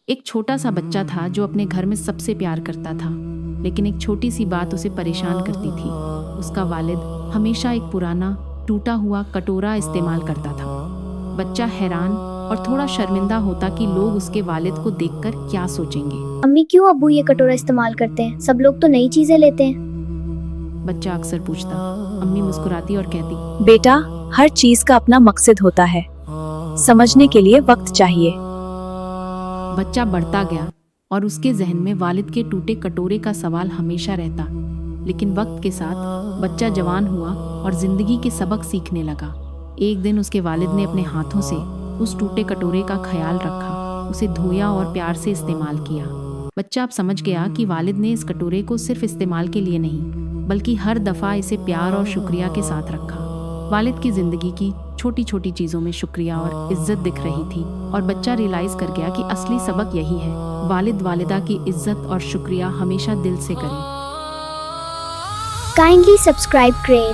ایک چھوٹا سا بچہ تھا جو اپنے گھر میں سب سے پیار کرتا تھا، لیکن ایک چھوٹی سی بات اسے پریشان کرتی تھی۔ اس کا والد ہمیشہ ایک پرانا ٹوٹا ہوا کٹورا استعمال کرتا تھا۔ بچہ حیران اور تھوڑا شرمندہ ہوتا کہ لوگ اس کے والد کو دیکھ کر کیا سوچیں گے۔ امی کیوں ابو یہ کٹورا استعمال کرتے ہیں؟ سب لوگ تو نئی چیزیں لیتے ہیں۔ بچہ اکثر پوچھتا۔ امی مسکراتی اور کہتی، بیٹا، ہر چیز کا اپنا مقصد ہوتا ہے، سمجھنے کے لیے وقت چاہیے۔ بچہ بڑھتا گیا اور اس کے ذہن میں والد کے ٹوٹے کٹورے کا سوال ہمیشہ رہتا، لیکن وقت کے ساتھ بچہ جوان ہوا اور زندگی کے سبق سیکھنے لگا۔ ایک دن اس کے والد نے اپنے ہاتھوں سے اس ٹوٹے کٹورے کا خیال رکھا، اسے دھویا اور پیار سے استعمال کیا۔ بچہ اب سمجھ گیا کہ والد نے اس کٹورے کو صرف استعمال کے لیے نہیں، بلکہ ہر دفعہ اسے پیار اور شکریہ کے ساتھ رکھا۔ والد کی زندگی کی چھوٹی چھوٹی چیزوں میں شکریہ اور عزت دکھ رہی تھی، اور بچہ ریلائز کر گیا کہ اصلی سبق یہی ہے، والد والدہ کی عزت اور شکریہ ہمیشہ دل سے کریں۔ کائنڈلی سبسکرائب کریں۔